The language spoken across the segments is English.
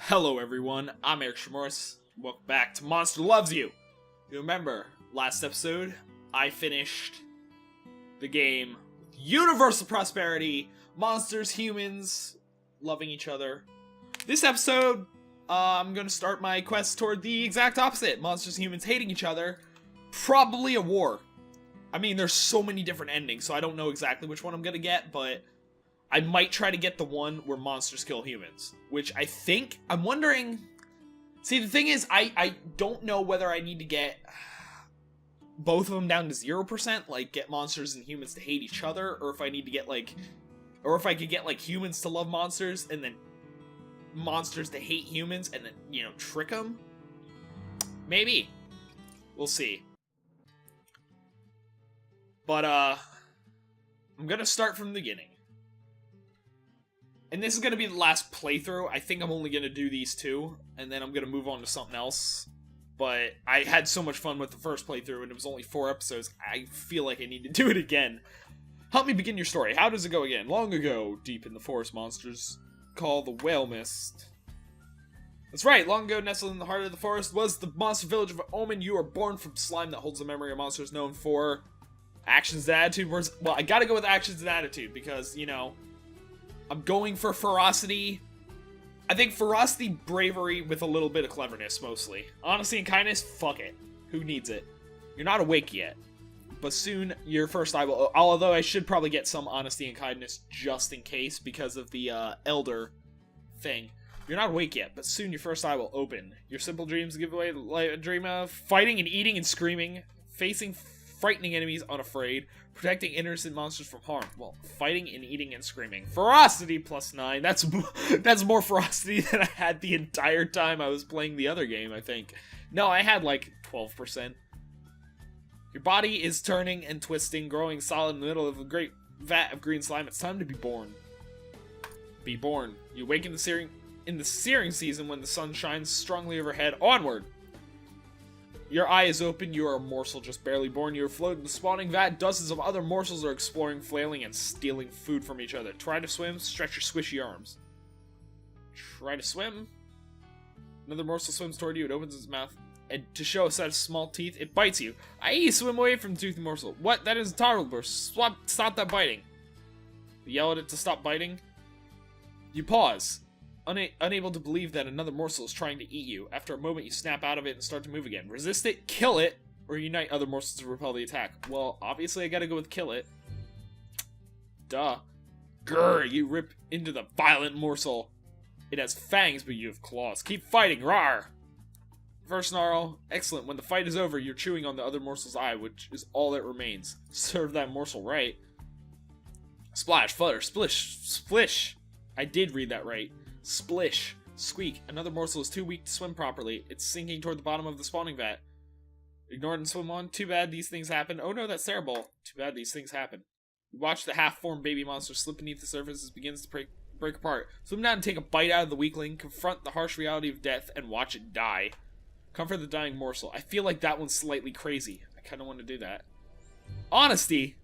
Hello everyone, I'm Eric Shimorris. Welcome back to Monster Loves You. You remember, last episode, I finished the game Universal Prosperity, monsters, humans, loving each other. This episode, I'm gonna start my quest toward the exact opposite. Monsters and humans hating each other. Probably a war. I mean, there's so many different endings, so I don't know exactly which one I'm gonna get, but I might try to get the one where monsters kill humans, which I'm wondering. See, the thing is, I don't know whether I need to get both of them down to 0%, like get monsters and humans to hate each other, or if I need to get or if I could get humans to love monsters and then monsters to hate humans and then, trick them. Maybe. We'll see. But, I'm gonna start from the beginning. And this is going to be the last playthrough. I think I'm only going to do these two, and then I'm going to move on to something else. But I had so much fun with the first playthrough, and it was only 4 episodes. I feel like I need to do it again. Help me begin your story. How does it go again? Long ago, deep in the forest, monsters called the Whale Mist. That's right, long ago, nestled in the heart of the forest, was the monster village of Omen. You are born from slime that holds the memory of monsters known for actions and attitude. Well, I gotta go with actions and attitude, because, I'm going for ferocity. I think ferocity, bravery with a little bit of cleverness, mostly. Honesty and kindness, fuck it. Who needs it? You're not awake yet. But soon, your first eye will... Although I should probably get some honesty and kindness just in case because of the elder thing. You're not awake yet, but soon your first eye will open. Your simple dreams give away a dream of fighting and eating and screaming, facing frightening enemies unafraid, protecting innocent monsters from harm. Well, fighting and eating and screaming. Ferocity +9. That's more ferocity than I had the entire time I was playing the other game, I think. No, I had 12%. Your body is turning and twisting, growing solid in the middle of a great vat of green slime. It's time to be born. Be born. You wake in the searing season when the sun shines strongly overhead. Onward! Your eye is open, you are a morsel just barely born, you are floating in the spawning vat, dozens of other morsels are exploring, flailing, and stealing food from each other. Try to swim, stretch your squishy arms. Try to swim. Another morsel swims toward you, it opens its mouth, and to show a set of small teeth, it bites you. I swim away from the toothy morsel. What? That is intolerable. Stop that biting. You yell at it to stop biting. You pause. Unable to believe that another morsel is trying to eat you. After a moment, you snap out of it and start to move again. Resist it, kill it, or unite other morsels to repel the attack. Well, obviously I gotta go with kill it. Duh. Grr, you rip into the violent morsel. It has fangs, but you have claws. Keep fighting, rawr! First snarl. Excellent. When the fight is over, you're chewing on the other morsel's eye, which is all that remains. Serve that morsel right. Splash, flutter, splish, splish. I did read that right. Splish. Squeak. Another morsel is too weak to swim properly. It's sinking toward the bottom of the spawning vat. Ignore it and swim on. Too bad these things happen. Oh no, that's terrible. Too bad these things happen. You watch the half-formed baby monster slip beneath the surface as it begins to break apart. Swim down and take a bite out of the weakling. Confront the harsh reality of death and watch it die. Comfort the dying morsel. I feel like that one's slightly crazy. I kind of want to do that. Honesty.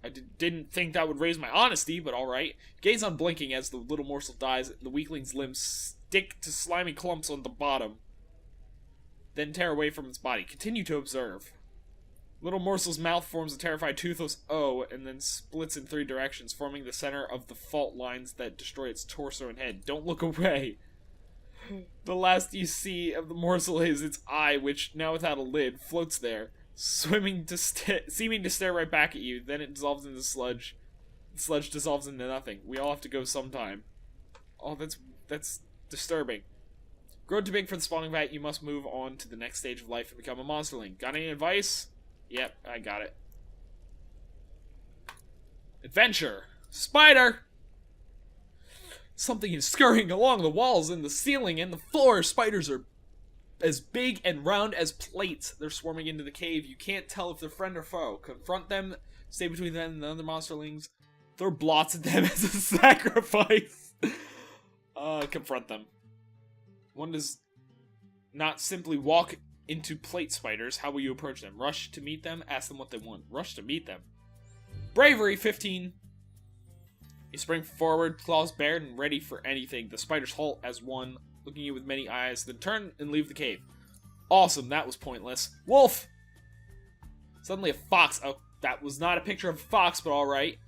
I didn't think that would raise my honesty, but alright. Gaze unblinking as the little morsel dies, and the weakling's limbs stick to slimy clumps on the bottom. Then tear away from its body. Continue to observe. Little morsel's mouth forms a terrified toothless O, and then splits in 3 directions, forming the center of the fault lines that destroy its torso and head. Don't look away. The last you see of the morsel is its eye, which, now without a lid, floats there. Seeming to stare right back at you, then it dissolves into sludge. The sludge dissolves into nothing. We all have to go sometime. Oh, that's disturbing. Grow too big for the spawning vat, you must move on to the next stage of life and become a monsterling. Got any advice? Yep, I got it. Adventure! Spider! Something is scurrying along the walls and the ceiling and the floor. Spiders are as big and round as plates. They're swarming into the cave. You can't tell if they're friend or foe. Confront them, stay between them and the other monsterlings. Throw blots at them as a sacrifice. Confront them. One does not simply walk into plate spiders. How will you approach them? Rush to meet them, ask them what they want. Rush to meet them. Bravery, 15. You spring forward, claws bared and ready for anything. The spiders halt as one, looking at you with many eyes, then turn and leave the cave. Awesome, that was pointless. Wolf! Suddenly a fox. Oh, that was not a picture of a fox, but alright.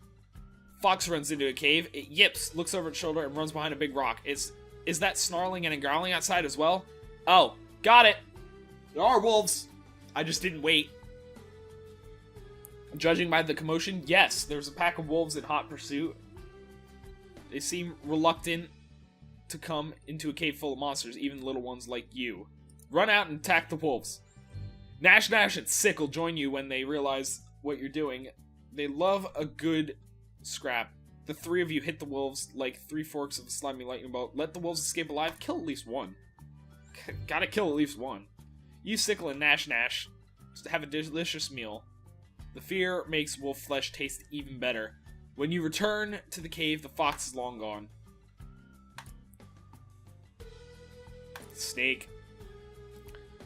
Fox runs into a cave. It yips, looks over its shoulder, and runs behind a big rock. Is that snarling and growling outside as well? Oh, got it! There are wolves! I just didn't wait. Judging by the commotion, yes, there's a pack of wolves in hot pursuit. They seem reluctant to come into a cave full of monsters, even little ones like you. Run out and attack the wolves. Nash and Sickle join you when they realize what you're doing. They love a good scrap. The three of you hit the wolves like three forks of a slimy lightning bolt. Let the wolves escape alive. Kill at least one. Gotta kill at least one. You, Sickle, and Nash to have a delicious meal. The fear makes wolf flesh taste even better. When you return to the cave, the fox is long gone. Snake.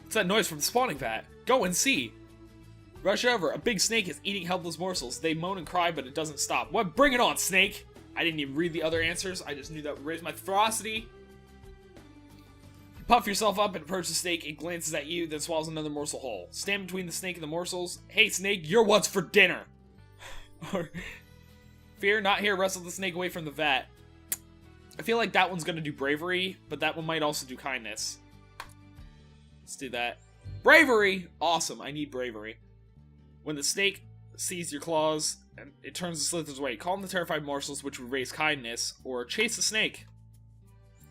What's that noise from the spawning vat? Go and see. Rush over. A big snake is eating helpless morsels. They moan and cry, but it doesn't stop. What? Bring it on, snake! I didn't even read the other answers. I just knew that would raise my ferocity. You puff yourself up and approach the snake. It glances at you, then swallows another morsel whole. Stand between the snake and the morsels. Hey, snake, you're what's for dinner! Fear, not here, wrestle the snake away from the vat. I feel like that one's gonna do bravery, but that one might also do kindness. Let's do that. Bravery! Awesome, I need bravery. When the snake sees your claws, and it turns and slithers away, calm the terrified morsels, which would raise kindness, or chase the snake,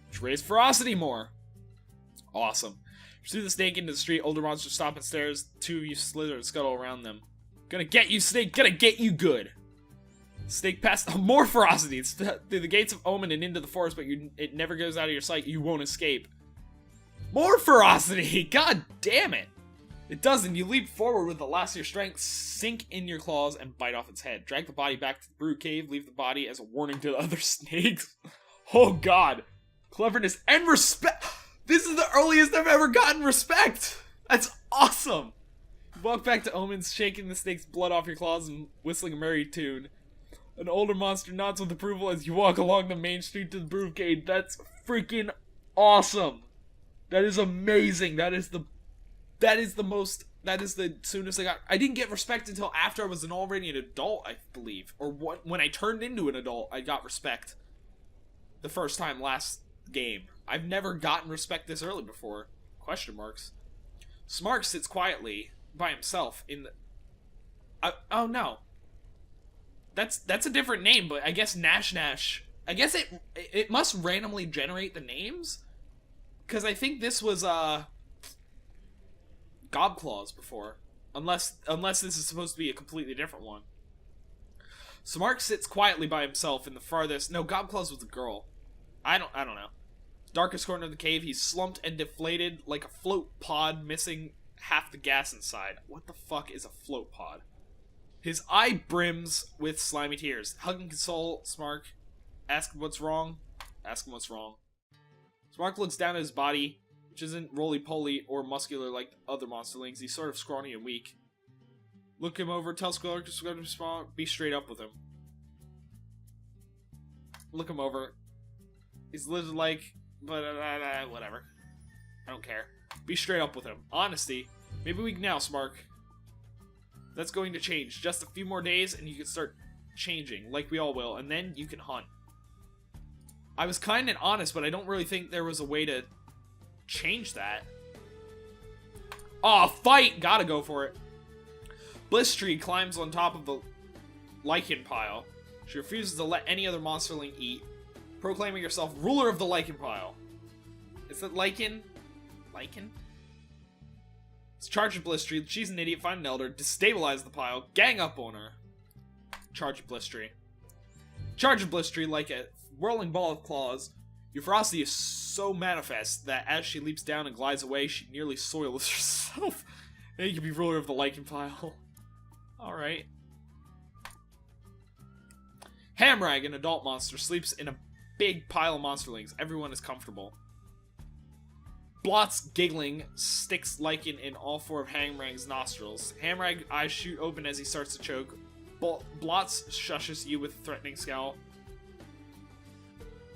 which raise ferocity more. Awesome. Pursue the snake into the street, older monsters stop and stares, two of you slither and scuttle around them. Gonna get you, snake, gonna get you good! Snake past more ferocity. It's through the gates of Omen and into the forest, but it never goes out of your sight. You won't escape. More ferocity! God damn it! It doesn't. You leap forward with the last of your strength, sink in your claws, and bite off its head. Drag the body back to the brood cave, leave the body as a warning to the other snakes. Oh god. Cleverness and respect! This is the earliest I've ever gotten respect! That's awesome! You walk back to Omen's, shaking the snake's blood off your claws and whistling a merry tune. An older monster nods with approval as you walk along the main street to the brood cave. That's freaking awesome! That is amazing! That is the soonest I got. I didn't get respect until after I was already an adult, I believe. Or when I turned into an adult, I got respect. The first time last game. I've never gotten respect this early before. Question marks. Smark sits quietly by himself in the... oh no. That's a different name, but I guess Nash. I guess it must randomly generate the names? Because I think this was, Gobclaws before. Unless this is supposed to be a completely different one. Smark sits quietly by himself in the farthest... No, Gobclaws was a girl. I don't know. Darkest corner of the cave, he's slumped and deflated like a float pod missing half the gas inside. What the fuck is a float pod? His eye brims with slimy tears. Hug and console Smark. Ask him what's wrong. Ask him what's wrong. Smark looks down at his body, which isn't roly-poly or muscular like other monsterlings. He's sort of scrawny and weak. Look him over, tell Smark to be straight up with him. Look him over. He's lizard-like, but whatever. I don't care. Be straight up with him. Honesty. Maybe we can now, Smark. That's going to change. Just a few more days and you can start changing, like we all will, and then you can hunt. I was kind and honest, but I don't really think there was a way to change that. Aw, fight! Gotta go for it. Blisstree climbs on top of the lichen pile. She refuses to let any other monsterling eat, proclaiming herself ruler of the lichen pile. Is that lichen? Lichen? It's charged at Blisstree. She's an idiot. Find an elder. Destabilize the pile. Gang up on her. Charge at Blisstree. Charge at Blisstree like a whirling ball of claws. Your ferocity is so manifest that as she leaps down and glides away, she nearly soils herself. Now you can be ruler of the lichen pile. Alright. Hamrag, an adult monster, sleeps in a big pile of monsterlings. Everyone is comfortable. Blotz, giggling, sticks lichen in all four of Hamrag's nostrils. Hamrag eyes shoot open as he starts to choke. Blotz shushes you with a threatening scowl.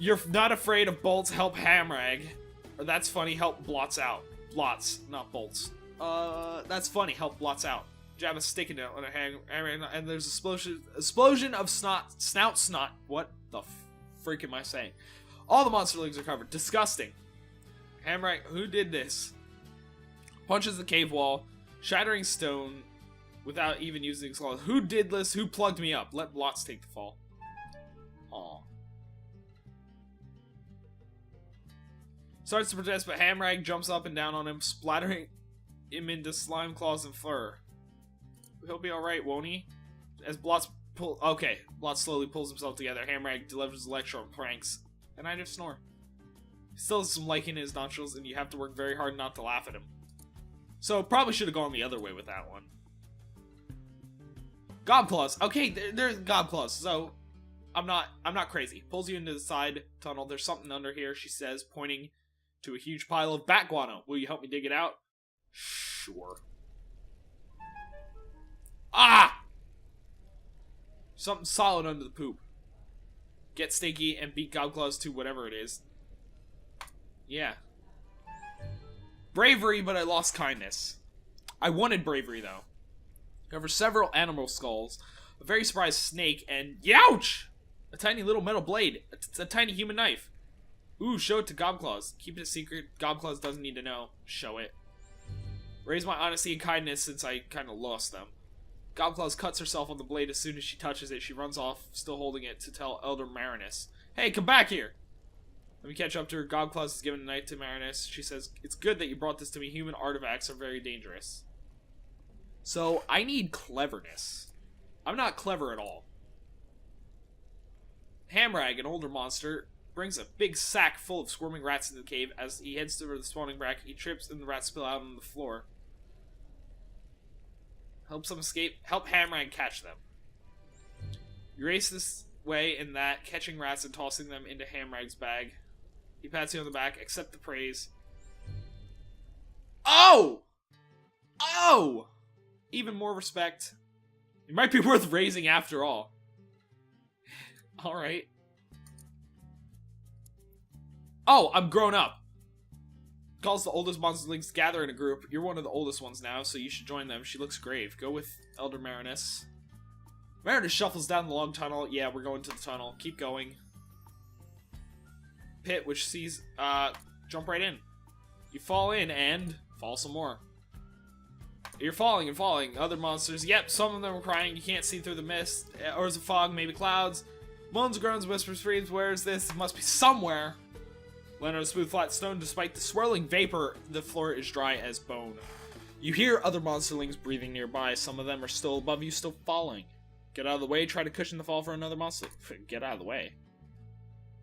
You're not afraid of bolts, help Hamrag. Or that's funny, help blots out. Blots, not bolts. That's funny, help blots out. Jab a stick into it on a Hamrag, and there's explosion of snout snot. What the freak am I saying? All the monsterlings are covered. Disgusting. Hamrag, who did this? Punches the cave wall, shattering stone without even using his claws. Who did this? Who plugged me up? Let blots take the fall. Aw. Starts to protest, but Hamrag jumps up and down on him, splattering him into slime claws and fur. He'll be alright, won't he? As Blots slowly pulls himself together. Hamrag delivers a lecture on pranks, and I just snore. He still has some liking in his nostrils, and you have to work very hard not to laugh at him. So, probably should have gone the other way with that one. Gobclaws. Okay, there's Gobclaws, so I'm not crazy. Pulls you into the side tunnel. There's something under here, she says, pointing to a huge pile of bat guano. Will you help me dig it out? Sure. Ah! Something solid under the poop. Get Stinky and beat Gobclaws to whatever it is. Yeah. Bravery, but I lost kindness. I wanted bravery, though. Cover several animal skulls, a very surprised snake, and youch! A tiny little metal blade. It's a tiny human knife. Ooh, show it to Gobclaws. Keep it a secret. Gobclaws doesn't need to know. Show it. Raise my honesty and kindness since I kind of lost them. Gobclaws cuts herself on the blade as soon as she touches it. She runs off, still holding it, to tell Elder Marinus. Hey, come back here! Let me catch up to her. Gobclaws is giving a knife to Marinus. She says, it's good that you brought this to me. Human artifacts are very dangerous. So, I need cleverness. I'm not clever at all. Hamrag, an older monster, brings a big sack full of squirming rats into the cave. As he heads to the spawning bracket, he trips and the rats spill out on the floor. Help some escape. Help Hamrag catch them. You race this way and that, catching rats and tossing them into Hamrag's bag. He pats you on the back. Accept the praise. Oh! Oh! Even more respect. It might be worth raising after all. Alright. Oh, I'm grown up. Calls the oldest monsterlings to gather in a group. You're one of the oldest ones now, so you should join them. She looks grave. Go with Elder Marinus. Marinus shuffles down the long tunnel. Yeah, we're going to the tunnel. Keep going. Pit, which sees, jump right in. You fall in and fall some more. You're falling and falling. Other monsters, yep, some of them are crying. You can't see through the mist. Or is it fog, maybe clouds. Moans, groans, whispers, screams. Where is this? It must be somewhere. Land on a smooth, flat stone. Despite the swirling vapor, the floor is dry as bone. You hear other monsterlings breathing nearby. Some of them are still above you, still falling. Get out of the way. Try to cushion the fall for another monster. Get out of the way.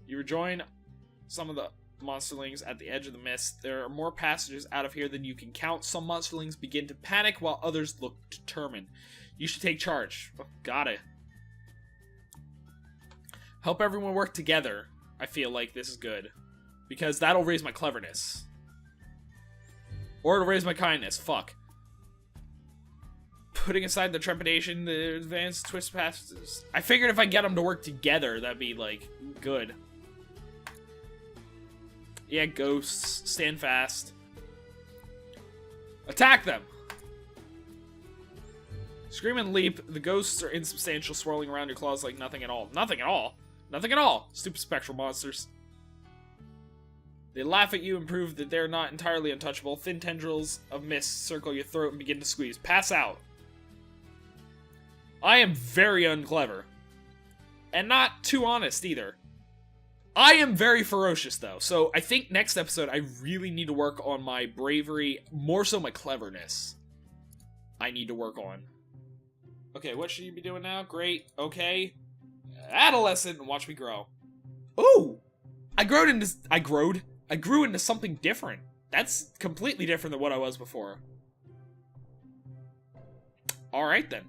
You rejoin some of the monsterlings at the edge of the mist. There are more passages out of here than you can count. Some monsterlings begin to panic while others look determined. You should take charge. Oh, got it. Help everyone work together. I feel like this is good. Because that'll raise my cleverness. Or it'll raise my kindness. Fuck. Putting aside the trepidation, the advanced twist passes. I figured if I get them to work together, that'd be, like, good. Yeah, ghosts. Stand fast. Attack them! Scream and leap. The ghosts are insubstantial, swirling around your claws like nothing at all. Nothing at all? Nothing at all! Stupid spectral monsters. They laugh at you and prove that they're not entirely untouchable. Thin tendrils of mist circle your throat and begin to squeeze. Pass out. I am very unclever. And not too honest, either. I am very ferocious, though, so I think next episode I really need to work on my bravery, more so my cleverness. I need to work on. Okay, what should you be doing now? Great, okay. Adolescent, and watch me grow. Ooh! I grew into something different. That's completely different than what I was before. Alright then.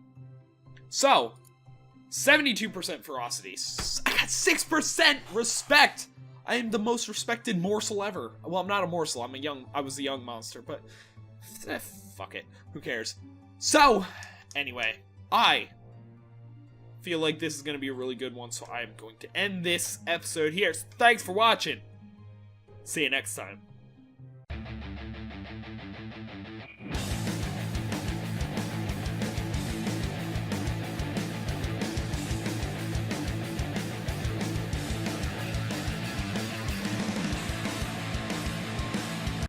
So, 72% ferocity. I got 6% respect! I am the most respected morsel ever. Well, I'm not a morsel, I was a young monster, but fuck it. Who cares? So, anyway, I feel like this is going to be a really good one, so I am going to end this episode here. So thanks for watching. See you next time.